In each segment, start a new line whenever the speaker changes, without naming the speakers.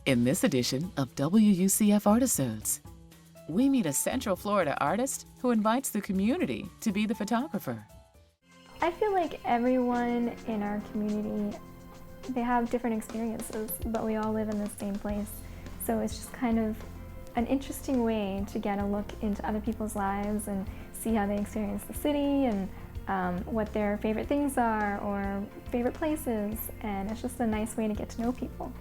In this edition of WUCF Artisodes, we meet a Central Florida artist who invites the community to be the photographer.
I feel like everyone in our community, they have different experiences, but we all live in the same place. So it's just kind of an interesting way to get a look into other people's lives and see how they experience the city and what their favorite things are or favorite places. And it's just a nice way to get to know people.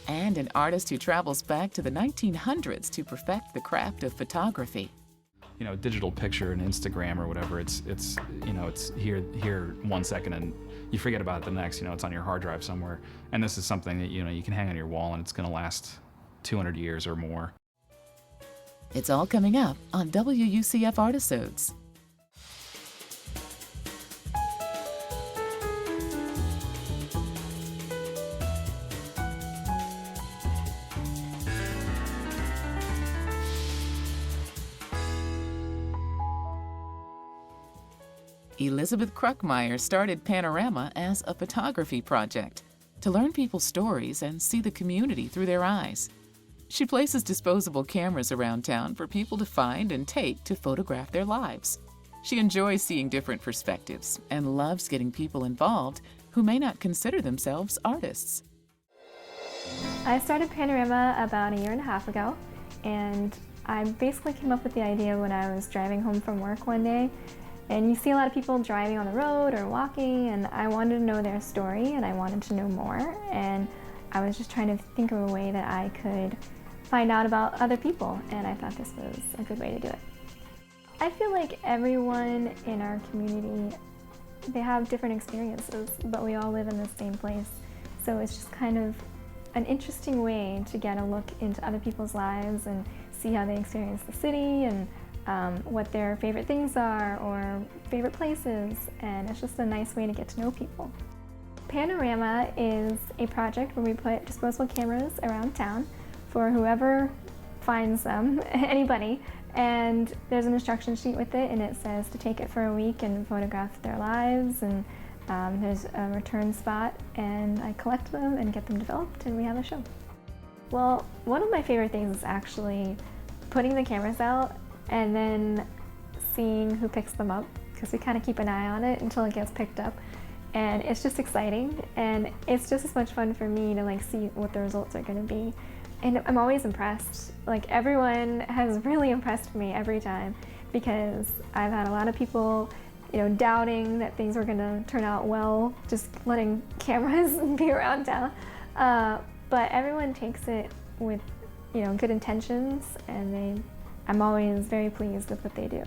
And an artist who travels back to the 1900s to perfect the craft of photography.
You know, digital picture and Instagram or whatever, it's here 1 second and you forget about it the next. It's on your hard drive somewhere. And this is something that you can hang on your wall and it's going to last 200 years or more.
It's all coming up on WUCF Artisodes. Elizabeth Kruckmeyer started Panorama as a photography project to learn people's stories and see the community through their eyes. She places disposable cameras around town for people to find and take to photograph their lives. She enjoys seeing different perspectives and loves getting people involved who may not consider themselves artists.
I started Panorama about 1.5 years ago, and I basically came up with the idea when I was driving home from work one day. And you see a lot of people driving on the road or walking, and I wanted to know their story and I wanted to know more. And I was just trying to think of a way that I could find out about other people, and I thought this was a good way to do it. I feel like everyone in our community, they have different experiences, but we all live in the same place. So it's just kind of an interesting way to get a look into other people's lives and see how they experience the city and what their favorite things are or favorite places, and it's just a nice way to get to know people. Panorama is a project where we put disposable cameras around town for whoever finds them, anybody, and there's an instruction sheet with it, and it says to take it for a week and photograph their lives, and there's a return spot, and I collect them and get them developed, and we have a show. Well, one of my favorite things is actually putting the cameras out and then seeing who picks them up, because we kind of keep an eye on it until it gets picked up. And it's just exciting, and it's just as much fun for me to see what the results are going to be. And I'm always impressed. Everyone has really impressed me every time, because I've had a lot of people doubting that things were going to turn out well, just letting cameras be around town. But everyone takes it with good intentions, and I'm always very pleased with what they do.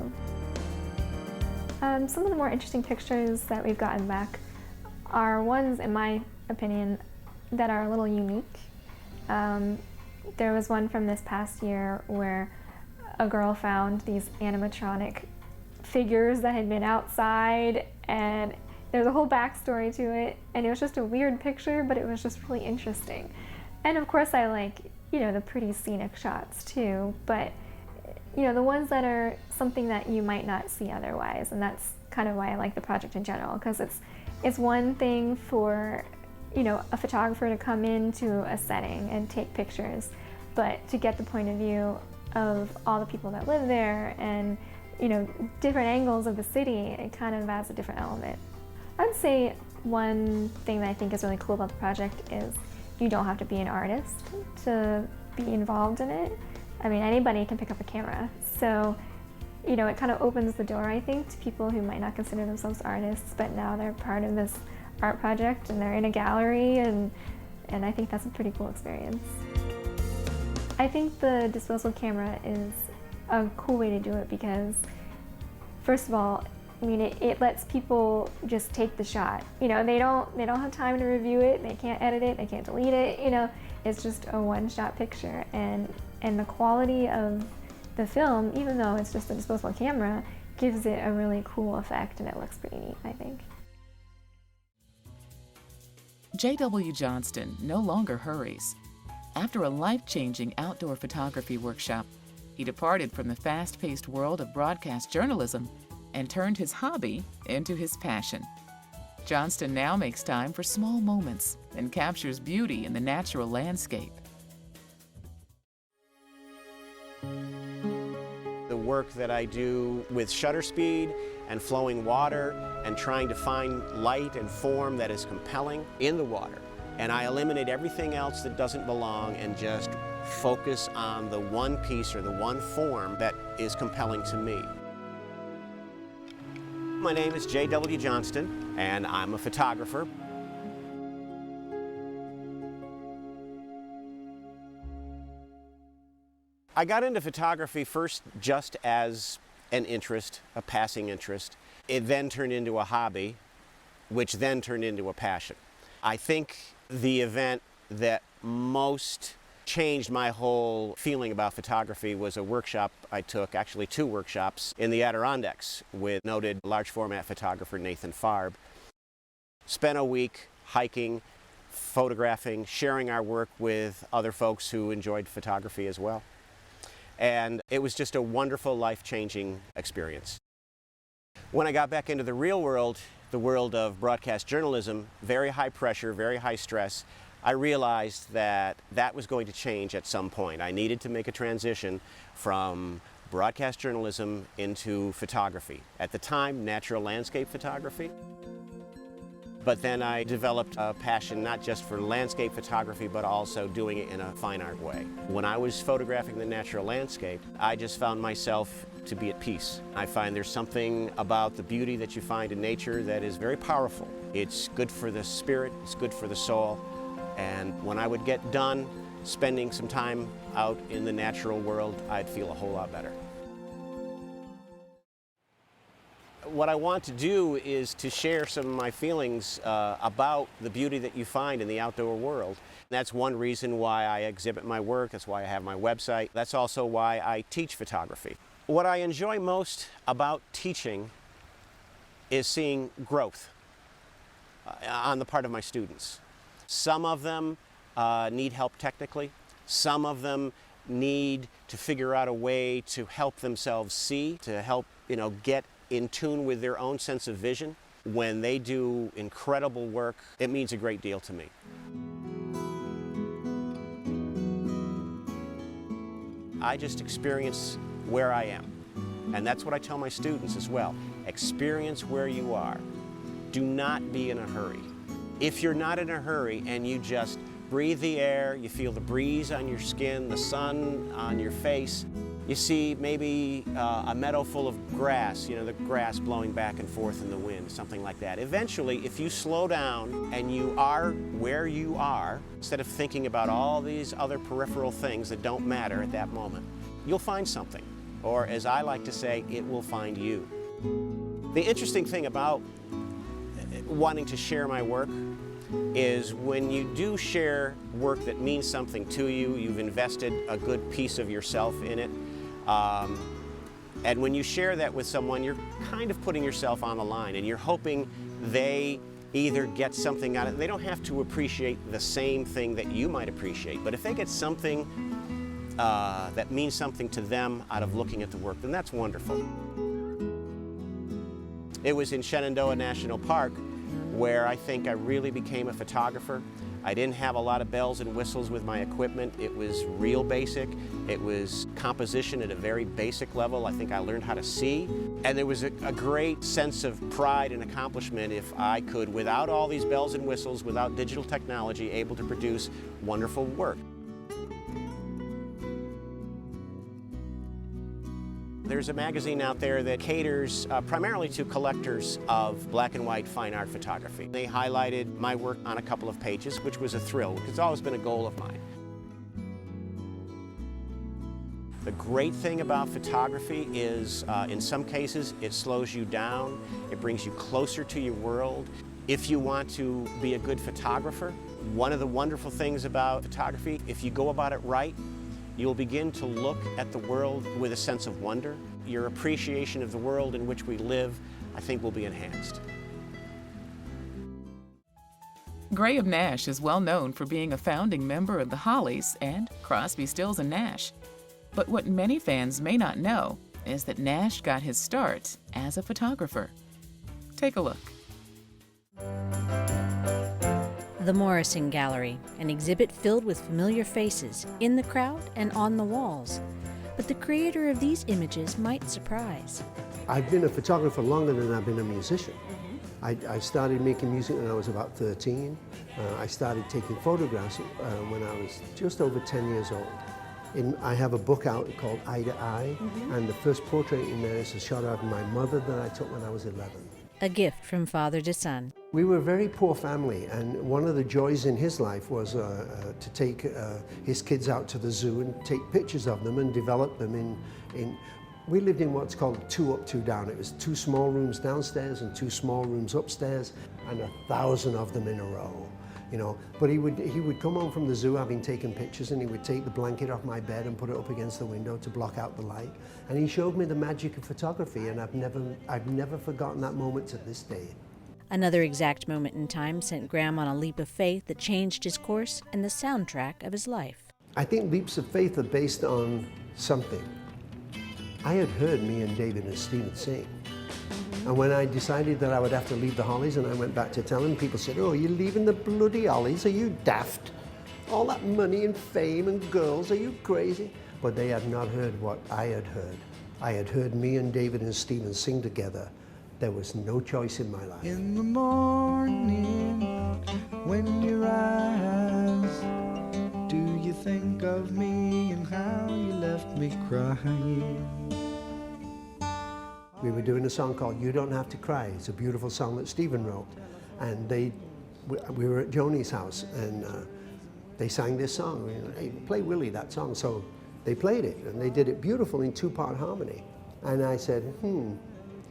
Some of the more interesting pictures that we've gotten back are ones, in my opinion, that are a little unique. There was one from this past year where a girl found these animatronic figures that had been outside, and there's a whole backstory to it, and it was just a weird picture, but it was just really interesting. And of course I like, the pretty scenic shots too, but the ones that are something that you might not see otherwise, and that's kind of why I like the project in general, because it's one thing for a photographer to come into a setting and take pictures, but to get the point of view of all the people that live there and different angles of the city, it kind of adds a different element. I would say one thing that I think is really cool about the project is you don't have to be an artist to be involved in it. I mean, anybody can pick up a camera. So, it kind of opens the door, I think, to people who might not consider themselves artists, but now they're part of this art project and they're in a gallery, and I think that's a pretty cool experience. I think the disposable camera is a cool way to do it because, first of all, it lets people just take the shot. They don't have time to review it, they can't edit it, they can't delete it, it's just a one-shot picture, and the quality of the film, even though it's just a disposable camera, gives it a really cool effect, and it looks pretty neat, I think.
J.W. Johnston no longer hurries. After a life-changing outdoor photography workshop, he departed from the fast-paced world of broadcast journalism and turned his hobby into his passion. Johnston now makes time for small moments and captures beauty in the natural landscape.
The work that I do with shutter speed and flowing water and trying to find light and form that is compelling in the water. And I eliminate everything else that doesn't belong and just focus on the one piece or the one form that is compelling to me. My name is J.W. Johnston, and I'm a photographer. I got into photography first just as an interest, a passing interest. It then turned into a hobby, which then turned into a passion. I think the event that most changed my whole feeling about photography was a workshop I took, actually 2 workshops, in the Adirondacks with noted large format photographer Nathan Farb. Spent a week hiking, photographing, sharing our work with other folks who enjoyed photography as well. And it was just a wonderful, life-changing experience. When I got back into the real world, the world of broadcast journalism, very high pressure, very high stress, I realized that that was going to change at some point. I needed to make a transition from broadcast journalism into photography. At the time, natural landscape photography. But then I developed a passion not just for landscape photography, but also doing it in a fine art way. When I was photographing the natural landscape, I just found myself to be at peace. I find there's something about the beauty that you find in nature that is very powerful. It's good for the spirit, it's good for the soul. And when I would get done spending some time out in the natural world, I'd feel a whole lot better. What I want to do is to share some of my feelings about the beauty that you find in the outdoor world. That's one reason why I exhibit my work, that's why I have my website, that's also why I teach photography. What I enjoy most about teaching is seeing growth on the part of my students. Some of them need help technically. Some of them need to figure out a way to help themselves see, to help, get in tune with their own sense of vision. When they do incredible work, it means a great deal to me. I just experience where I am. And that's what I tell my students as well. Experience where you are. Do not be in a hurry. If you're not in a hurry and you just breathe the air, you feel the breeze on your skin, the sun on your face, you see maybe a meadow full of grass, the grass blowing back and forth in the wind, something like that. Eventually, if you slow down and you are where you are, instead of thinking about all these other peripheral things that don't matter at that moment, you'll find something. Or as I like to say, it will find you. The interesting thing about wanting to share my work is when you do share work that means something to you, you've invested a good piece of yourself in it, and when you share that with someone, you're kind of putting yourself on the line and you're hoping they either get something out of it. They don't have to appreciate the same thing that you might appreciate, but if they get something that means something to them out of looking at the work, then that's wonderful. It was in Shenandoah National Park where I think I really became a photographer. I didn't have a lot of bells and whistles with my equipment. It was real basic. It was composition at a very basic level. I think I learned how to see. And there was a great sense of pride and accomplishment if I could, without all these bells and whistles, without digital technology, able to produce wonderful work. There's a magazine out there that caters primarily to collectors of black and white fine art photography. They highlighted my work on a couple of pages, which was a thrill, because it's always been a goal of mine. The great thing about photography is, in some cases, it slows you down, it brings you closer to your world. If you want to be a good photographer, one of the wonderful things about photography, if you go about it right, you'll begin to look at the world with a sense of wonder. Your appreciation of the world in which we live, I think, will be enhanced.
Graham Nash is well known for being a founding member of the Hollies and Crosby, Stills and Nash. But what many fans may not know is that Nash got his start as a photographer. Take a look.
The Morrison Gallery, an exhibit filled with familiar faces in the crowd and on the walls. But the creator of these images might surprise.
I've been a photographer longer than I've been a musician. I started making music when I was about 13. I started taking photographs when I was just over 10 years old. I have a book out called Eye to Eye, and the first portrait in there is a shot of my mother that I took when I was 11.
A gift from father to son.
We were a very poor family, and one of the joys in his life was to take his kids out to the zoo and take pictures of them and develop them in we lived in what's called 2 up, 2 down. It was 2 small rooms downstairs and 2 small rooms upstairs, and 1,000 of them in a row. You know, but he would come home from the zoo having taken pictures, and he would take the blanket off my bed and put it up against the window to block out the light. And he showed me the magic of photography, and I've never forgotten that moment to this day.
Another exact moment in time sent Graham on a leap of faith that changed his course and the soundtrack of his life.
I think leaps of faith are based on something. I had heard me and David and Stephen sing. And when I decided that I would have to leave the Hollies and I went back to town, people said, "Oh, you're leaving the bloody Hollies? Are you daft? All that money and fame and girls, are you crazy?" But they had not heard what I had heard. I had heard me and David and Stephen sing together. There was no choice in my life.
In the morning, when you rise, do you think of me and how you left me crying?
We were doing a song called You Don't Have to Cry. It's a beautiful song that Stephen wrote. And we were at Joni's house, and they sang this song. We were, "Hey, play Willie that song." So they played it, and they did it beautiful in 2-part harmony. And I said,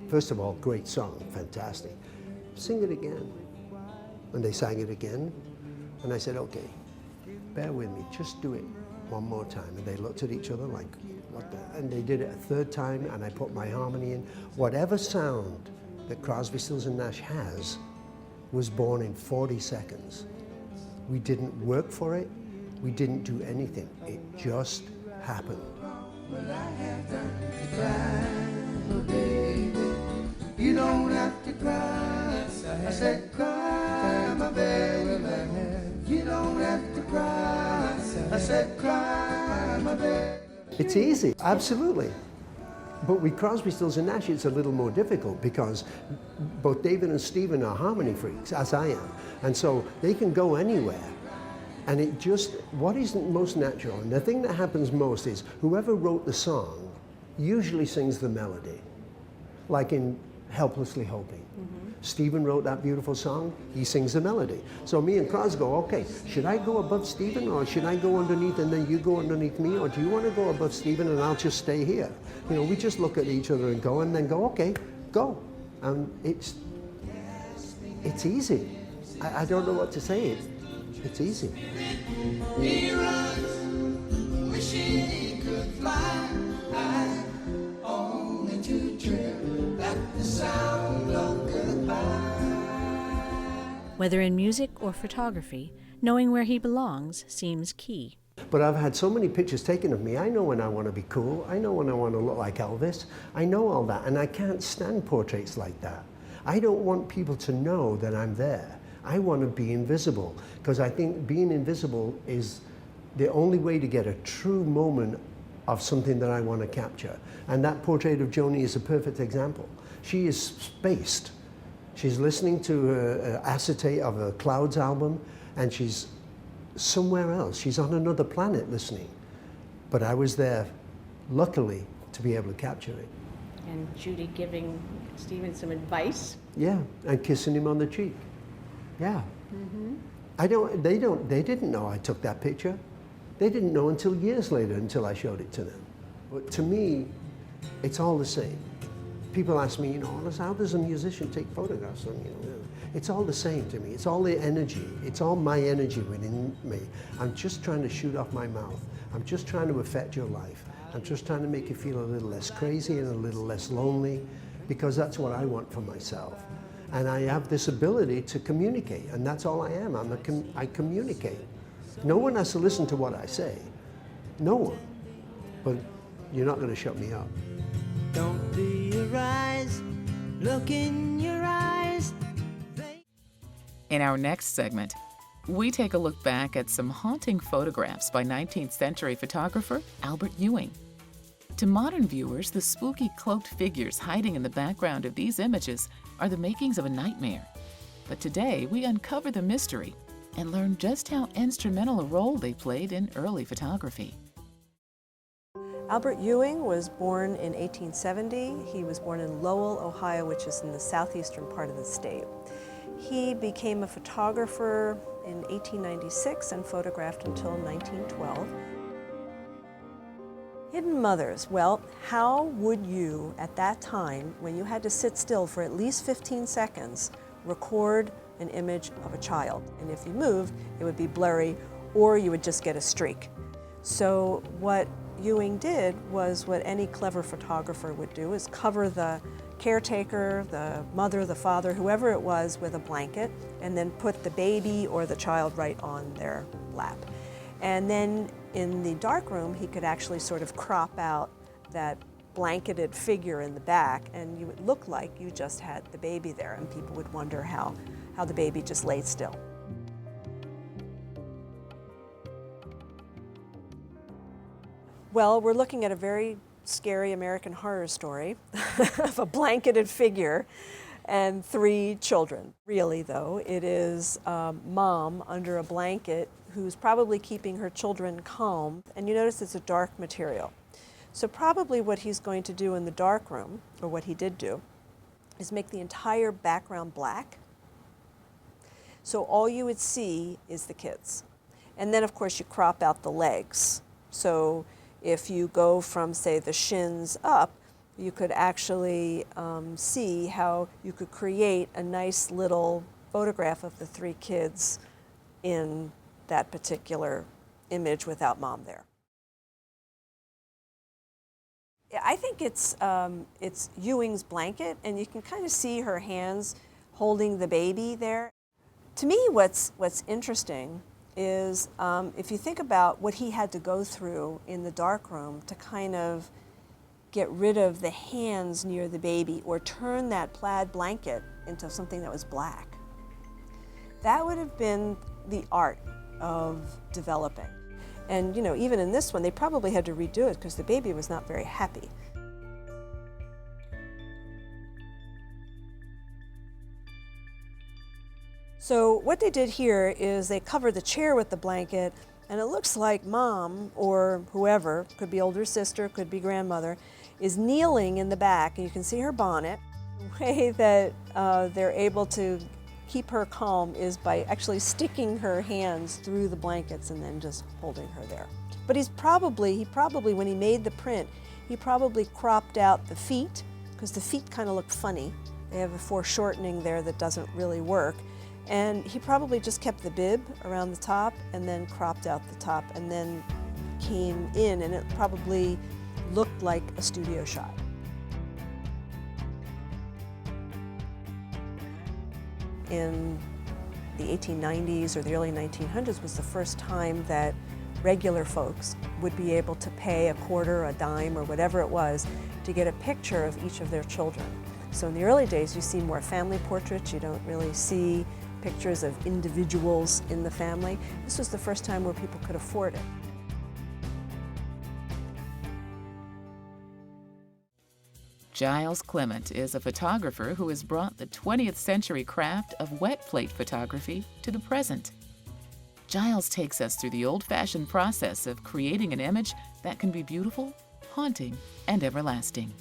first of all, great song, fantastic. Sing it again. And they sang it again. And I said, "Okay, bear with me, just do it one more time." And they looked at each other like, what the? And they did it a 3rd time, and I put my harmony in. Whatever sound that Crosby, Stills and Nash has was born in 40 seconds. We didn't work for it. We didn't do anything. It just happened.
Well, I have time to cry, oh baby. You don't have to cry. I said, cry, my baby. You don't have to cry. I said, cry, my baby.
It's easy, absolutely. But with Crosby, Stills and Nash, it's a little more difficult because both David and Stephen are harmony freaks, as I am. And so they can go anywhere. And it just, what is most natural, and the thing that happens most is whoever wrote the song usually sings the melody, like in Helplessly Hoping. Stephen wrote that beautiful song, he sings the melody. So me and Cros go, okay, should I go above Stephen, or should I go underneath and then you go underneath me, or do you want to go above Stephen and I'll just stay here? You know, we just look at each other and go, and then go, okay, go. And it's easy. I don't know what to say, it's easy.
He runs, wishing he could fly high, only to trip at the sound of goodbye.
Whether in music or photography, knowing where he belongs seems key.
But I've had so many pictures taken of me. I know when I want to be cool. I know when I want to look like Elvis. I know all that, and I can't stand portraits like that. I don't want people to know that I'm there. I want to be invisible, because I think being invisible is the only way to get a true moment of something that I want to capture. And that portrait of Joni is a perfect example. She is spaced. She's listening to her acetate of a Clouds album, and she's somewhere else. She's on another planet listening. But I was there, luckily, to be able to capture it.
And Judy giving Stephen some advice.
Yeah, and kissing him on the cheek. Yeah. They didn't know I took that picture. They didn't know until years later, until I showed it to them. But to me, it's all the same. People ask me, how does a musician take photographs of you? It's all the same to me. It's all the energy. It's all my energy within me. I'm just trying to shoot off my mouth. I'm just trying to affect your life. I'm just trying to make you feel a little less crazy and a little less lonely, because that's what I want for myself. And I have this ability to communicate, and that's all I am. I communicate. No one has to listen to what I say. No one. But you're not going to shut me up.
Don't theorize, look in your eyes.
In our next segment, We take a look back at some haunting photographs by 19th century photographer Albert Ewing. To modern viewers, the spooky cloaked figures hiding in the background of these images are the makings of a nightmare. But today, we uncover the mystery and learn just how instrumental a role they played in early photography.
Albert Ewing was born in 1870. He was born in Lowell, Ohio, which is in the southeastern part of the state. He became a photographer in 1896 and photographed until 1912. Hidden mothers. Well, how would you, at that time, when you had to sit still for at least 15 seconds, record an image of a child? And if you moved, it would be blurry, or you would just get a streak. So what Ewing did was what any clever photographer would do, is cover the caretaker, the mother, the father, whoever it was, with a blanket, and then put the baby or the child right on their lap. And then in the darkroom, he could actually sort of crop out that blanketed figure in the back, and you would look like you just had the baby there, and people would wonder how the baby just laid still. Well, we're looking at a very scary American horror story of a blanketed figure and 3 children. Really, though, it is mom under a blanket who's probably keeping her children calm. And you notice it's a dark material. So probably what he's going to do in the dark room, or what he did do, is make the entire background black. So all you would see is the kids. And then, of course, you crop out the legs. So if you go from, say, the shins up, you could actually see how you could create a nice little photograph of the 3 kids in that particular image without mom there. I think it's Ewing's blanket, and you can kind of see her hands holding the baby there. To me, what's interesting is if you think about what he had to go through in the darkroom to kind of get rid of the hands near the baby, or turn that plaid blanket into something that was black. That would have been the art of developing. And you know, even in this one, they probably had to redo it because the baby was not very happy. So what they did here is they covered the chair with the blanket, and it looks like mom, or whoever, could be older sister, could be grandmother, is kneeling in the back, and you can see her bonnet. The way that they're able to keep her calm is by actually sticking her hands through the blankets and then just holding her there. But he probably, when he made the print, he probably cropped out the feet, because the feet kind of look funny. They have a foreshortening there that doesn't really work. And he probably just kept the bib around the top and then cropped out the top and then came in, and it probably looked like a studio shot. In the 1890s or the early 1900s was the first time that regular folks would be able to pay a quarter, a dime, or whatever it was to get a picture of each of their children. So in the early days, you see more family portraits. You don't really see pictures of individuals in the family. This was the first time where people could afford it.
Giles Clement is a photographer who has brought the 20th century craft of wet plate photography to the present. Giles takes us through the old-fashioned process of creating an image that can be beautiful, haunting, and everlasting.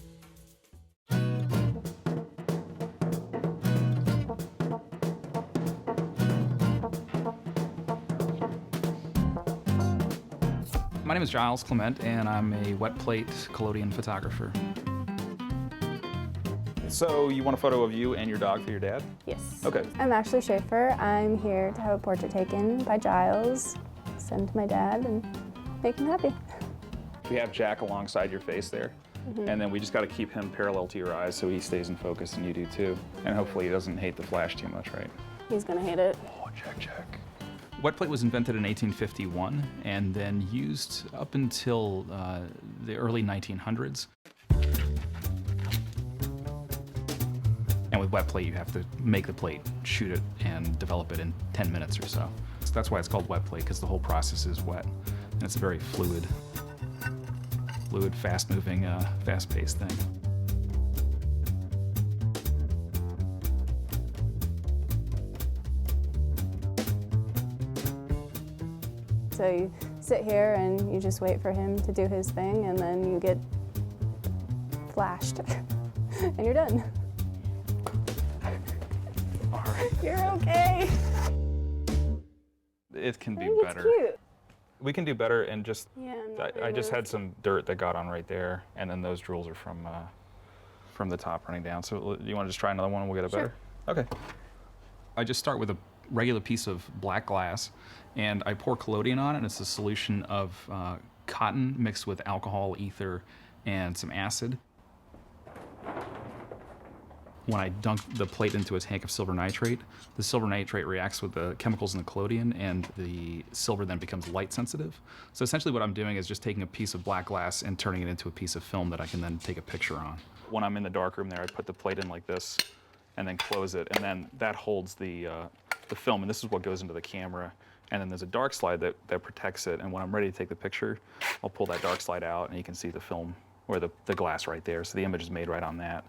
My name is Giles Clement, and I'm a wet plate collodion photographer. So you want a photo of you and your dog for your dad?
Yes.
Okay.
I'm Ashley Schaefer. I'm here to have a portrait taken by Giles, send to my dad, and make him happy.
We have Jack alongside your face there, and then we just got to keep him parallel to your eyes so he stays in focus, and you do too. And hopefully he doesn't hate the flash too much, right?
He's gonna hate it.
Oh, Jack. Wet plate was invented in 1851 and then used up until the early 1900s. And with wet plate, you have to make the plate, shoot it, and develop it in 10 minutes or so. That's why it's called wet plate, because the whole process is wet. And it's a very fluid, fast-moving, fast-paced thing.
So you sit here and you just wait for him to do his thing, and then you get flashed, and you're done.
All right.
You're okay.
It can be
I think
better.
It's cute.
We can do better, and just
Yeah,
I just had some dirt that got on right there, and then those drills are from the top running down. So you want to just try another one and we'll get it better? Okay. I just start with a regular piece of black glass, and I pour collodion on it, and it's a solution of cotton mixed with alcohol, ether, and some acid. When I dunk the plate into a tank of silver nitrate, the silver nitrate reacts with the chemicals in the collodion, and the silver then becomes light sensitive. So essentially what I'm doing is just taking a piece of black glass and turning it into a piece of film that I can then take a picture on. When I'm in the darkroom there, I put the plate in like this and then close it, and then that holds the film, and this is what goes into the camera. And then there's a dark slide that protects it, and when I'm ready to take the picture, I'll pull that dark slide out, and you can see the film, or the glass right there, so the image is made right on that.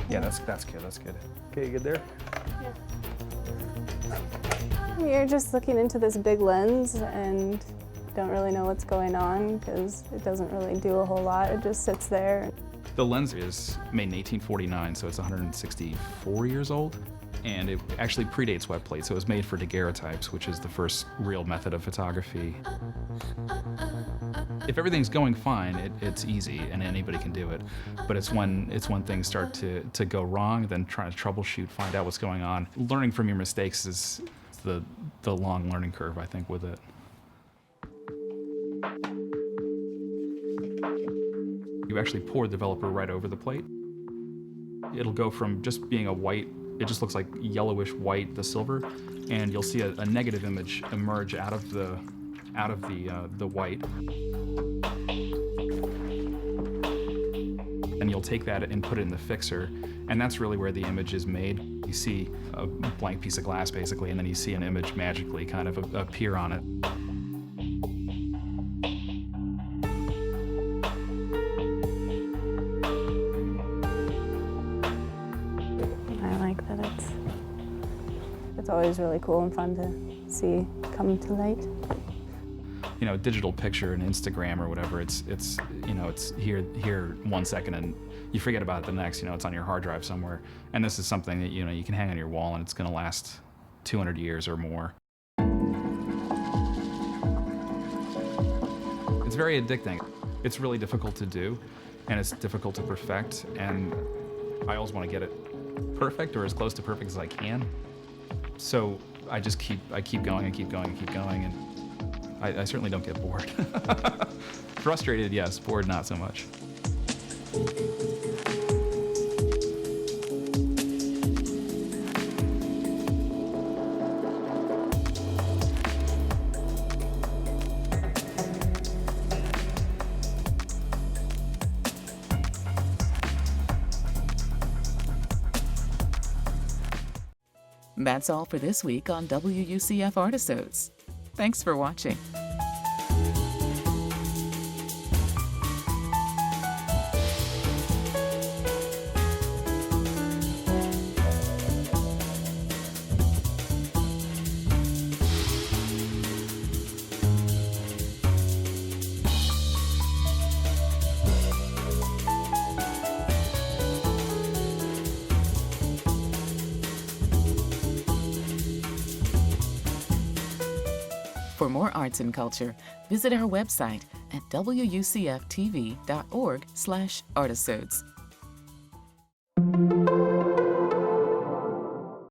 Yeah, that's good, that's good. Okay, you good there?
You're just looking into this big lens and don't really know what's going on because it doesn't really do a whole lot. It just sits there.
The lens is made in 1849, so it's 164 years old, and it actually predates wet plate, so it was made for daguerreotypes, which is the first real method of photography. If everything's going fine, it's easy and anybody can do it. But it's when things start to go wrong, then trying to troubleshoot, find out what's going on. Learning from your mistakes is the long learning curve, I think, with it. You actually pour the developer right over the plate. It'll go from just being a white, it just looks like yellowish white, the silver, and you'll see a negative image emerge out of the white. And you'll take that and put it in the fixer, and that's really where the image is made. You see a blank piece of glass, basically, and then you see an image magically kind of appear on it.
I like that it's always really cool and fun to see come to light.
You know, digital picture and Instagram or whatever, it's you know, it's here 1 second and you forget about it the next. You know, it's on your hard drive somewhere. And this is something that, you know, you can hang on your wall and it's going to last 200 years or more. It's very addicting. It's really difficult to do, and it's difficult to perfect, and I always want to get it perfect or as close to perfect as I can. So I keep going and keep going and keep going, and I certainly don't get bored. Frustrated, yes. Bored, not so much.
That's all for this week on WUCF Artisodes. Thanks for watching. For more arts and culture, visit our website at wucftv.org/artisodes.